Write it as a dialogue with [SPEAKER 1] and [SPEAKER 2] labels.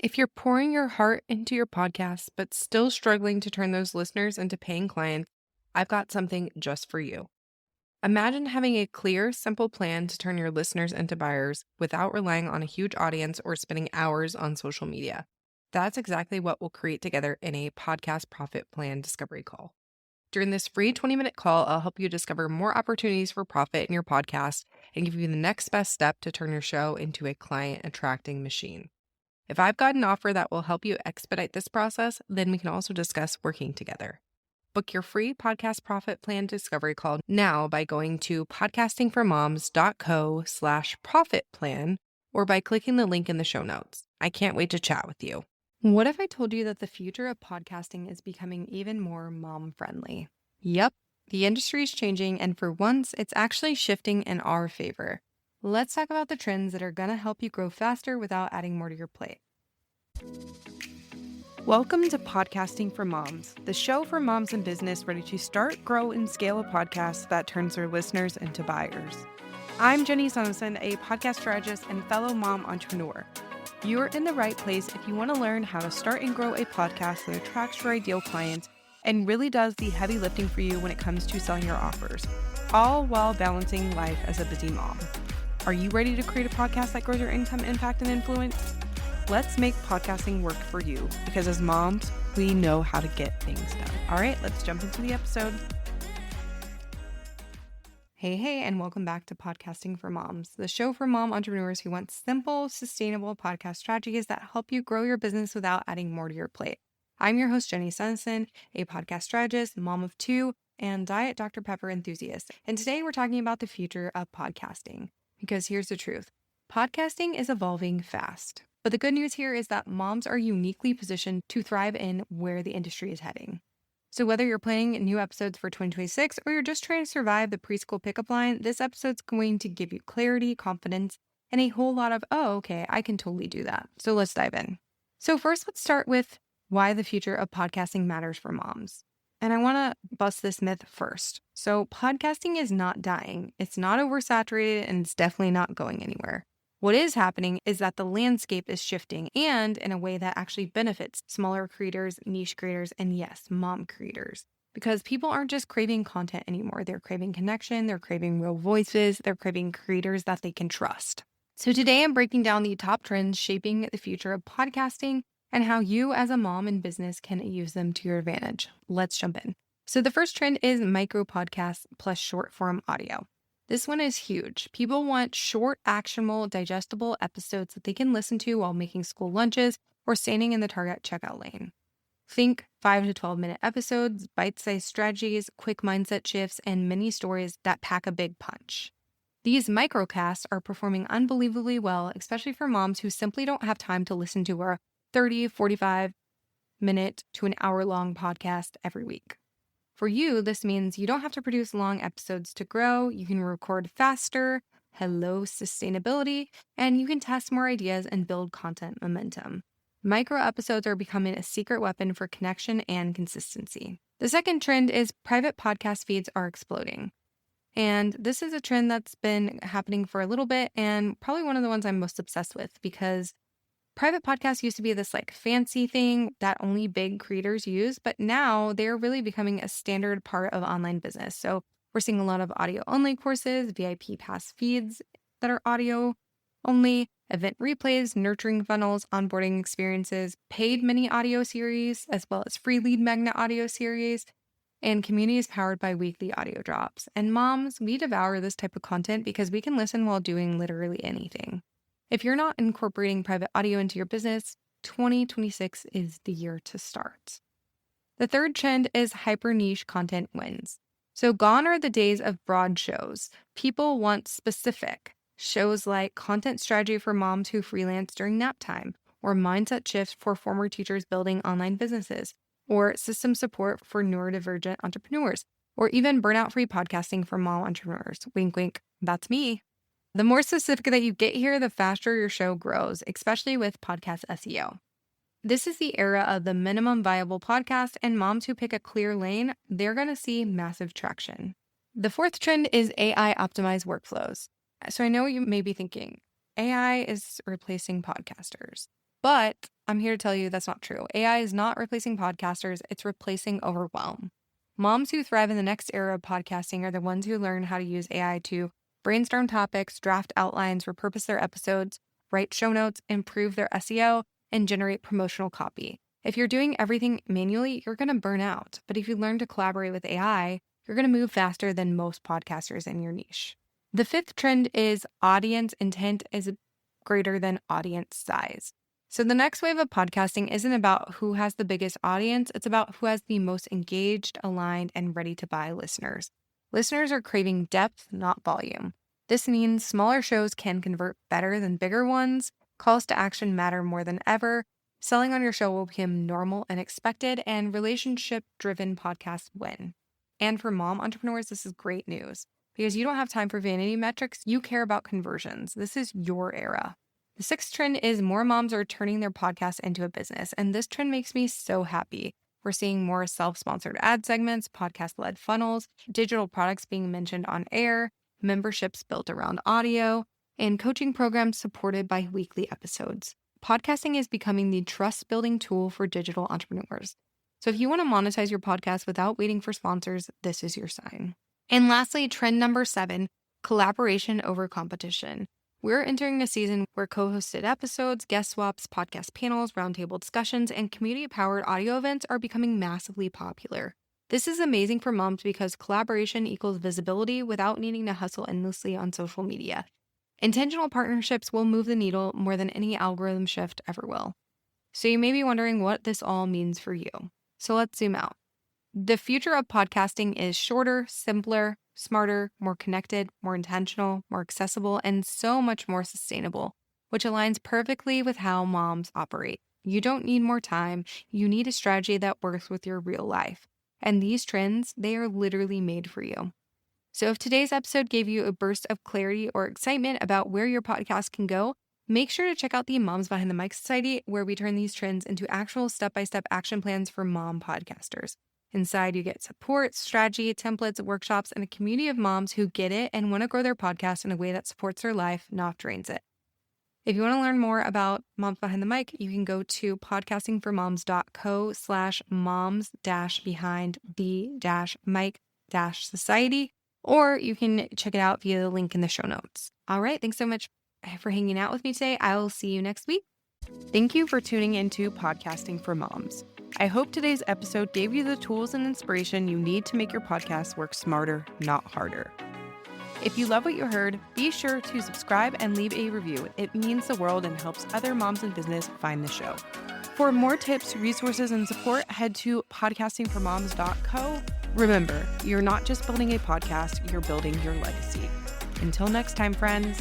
[SPEAKER 1] If you're pouring your heart into your podcast, but still struggling to turn those listeners into paying clients, I've got something just for you. Imagine having a clear, simple plan to turn your listeners into buyers without relying on a huge audience or spending hours on social media. That's exactly what we'll create together in a podcast profit plan discovery call. During this free 20-minute call, I'll help you discover more opportunities for profit in your podcast and give you the next best step to turn your show into a client attracting machine. If I've got an offer that will help you expedite this process, then we can also discuss working together. Book your free podcast profit plan discovery call now by going to podcastingformoms.co/profit plan or by clicking the link in the show notes. I can't wait to chat with you. What if I told you that the future of podcasting is becoming even more mom-friendly? Yep, the industry is changing, and for once, it's actually shifting in our favor. Let's talk about the trends that are going to help you grow faster without adding more to your plate. Welcome to Podcasting for Moms, the show for moms in business ready to start, grow, and scale a podcast that turns their listeners into buyers. I'm Jenny Sonneson, a podcast strategist and fellow mom entrepreneur. You're in the right place if you want to learn how to start and grow a podcast that attracts your ideal clients and really does the heavy lifting for you when it comes to selling your offers, all while balancing life as a busy mom. Are you ready to create a podcast that grows your income, impact, and influence? Let's make podcasting work for you, because as moms, we know how to get things done. All right, let's jump into the episode. Hey, and welcome back to Podcasting for Moms, the show for mom entrepreneurs who want simple, sustainable podcast strategies that help you grow your business without adding more to your plate. I'm your host, Jenny Sonneson, a podcast strategist, mom of two, and Diet Dr. Pepper enthusiast. And today we're talking about the future of podcasting, because here's the truth. Podcasting is evolving fast. But the good news here is that moms are uniquely positioned to thrive in where the industry is heading. So whether you're planning new episodes for 2026 or you're just trying to survive the preschool pickup line, this episode's going to give you clarity, confidence, and a whole lot of, oh, okay, I can totally do that. So let's dive in. So first, let's start with why the future of podcasting matters for moms. And I want to bust this myth first. So podcasting is not dying. It's not oversaturated, and it's definitely not going anywhere. What is happening is that the landscape is shifting, and in a way that actually benefits smaller creators, niche creators, and yes, mom creators. Because people aren't just craving content anymore. They're craving connection, they're craving real voices, they're craving creators that they can trust. So today I'm breaking down the top trends shaping the future of podcasting and how you as a mom in business can use them to your advantage. Let's jump in. So the first trend is micro podcasts plus short form audio. This one is huge. People want short, actionable, digestible episodes that they can listen to while making school lunches or standing in the Target checkout lane. Think 5 to 12-minute episodes, bite-sized strategies, quick mindset shifts, and mini stories that pack a big punch. These microcasts are performing unbelievably well, especially for moms who simply don't have time to listen to a 30, 45-minute to an hour-long podcast every week. For you, this means you don't have to produce long episodes to grow. You can record faster, hello sustainability, and you can test more ideas and build content momentum. Micro episodes are becoming a secret weapon for connection and consistency. The second trend is private podcast feeds are exploding. And this is a trend that's been happening for a little bit and probably one of the ones I'm most obsessed with, because private podcasts used to be this fancy thing that only big creators use, but now they're really becoming a standard part of online business. So we're seeing a lot of audio only courses, VIP pass feeds that are audio only, event replays, nurturing funnels, onboarding experiences, paid mini audio series, as well as free lead magnet audio series, and communities powered by weekly audio drops. And moms, we devour this type of content because we can listen while doing literally anything. If you're not incorporating private audio into your business, 2026 is the year to start. The third trend is hyper niche content wins. So gone are the days of broad shows. People want specific shows like content strategy for moms who freelance during nap time, or mindset shifts for former teachers building online businesses, or system support for neurodivergent entrepreneurs, or even burnout-free podcasting for mom entrepreneurs. Wink, wink, that's me. The more specific that you get here, the faster your show grows, especially with podcast SEO. This is the era of the minimum viable podcast, and moms who pick a clear lane, they're going to see massive traction. The fourth trend is AI optimized workflows. So I know you may be thinking, AI is replacing podcasters. But I'm here to tell you that's not true. AI is not replacing podcasters, it's replacing overwhelm. Moms who thrive in the next era of podcasting are the ones who learn how to use AI to brainstorm topics, draft outlines, repurpose their episodes, write show notes, improve their SEO, and generate promotional copy. If you're doing everything manually, you're going to burn out. But if you learn to collaborate with AI, you're going to move faster than most podcasters in your niche. The fifth trend is audience intent is greater than audience size. So the next wave of podcasting isn't about who has the biggest audience. It's about who has the most engaged, aligned, and ready to buy listeners. Listeners are craving depth, not volume. This means smaller shows can convert better than bigger ones. Calls to action matter more than ever. Selling on your show will become normal and expected, and relationship-driven podcasts win. And for mom entrepreneurs, this is great news because you don't have time for vanity metrics. You care about conversions. This is your era. The sixth trend is more moms are turning their podcast into a business, and this trend makes me so happy. We're seeing more self-sponsored ad segments, podcast-led funnels, digital products being mentioned on air, memberships built around audio, and coaching programs supported by weekly episodes. Podcasting is becoming the trust-building tool for digital entrepreneurs. So if you want to monetize your podcast without waiting for sponsors, this is your sign. And lastly, trend number 7, collaboration over competition. We're entering a season where co-hosted episodes, guest swaps, podcast panels, roundtable discussions, and community-powered audio events are becoming massively popular. This is amazing for moms because collaboration equals visibility without needing to hustle endlessly on social media. Intentional partnerships will move the needle more than any algorithm shift ever will. So you may be wondering what this all means for you. So let's zoom out. The future of podcasting is shorter, simpler, smarter, more connected, more intentional, more accessible, and so much more sustainable, which aligns perfectly with how moms operate. You don't need more time. You need a strategy that works with your real life. And these trends, they are literally made for you. So if today's episode gave you a burst of clarity or excitement about where your podcast can go, make sure to check out the Moms Behind the Mic Society, where we turn these trends into actual step-by-step action plans for mom podcasters. Inside, you get support, strategy, templates, workshops, and a community of moms who get it and want to grow their podcast in a way that supports their life, not drains it. If you want to learn more about Moms Behind the Mic, you can go to podcastingformoms.co/moms-behind-the-mic-society, or you can check it out via the link in the show notes. All right, thanks so much for hanging out with me today. I will see you next week. Thank you for tuning into Podcasting for Moms. I hope today's episode gave you the tools and inspiration you need to make your podcast work smarter, not harder. If you love what you heard, be sure to subscribe and leave a review. It means the world and helps other moms in business find the show. For more tips, resources, and support, head to podcastingformoms.co. Remember, you're not just building a podcast, you're building your legacy. Until next time, friends.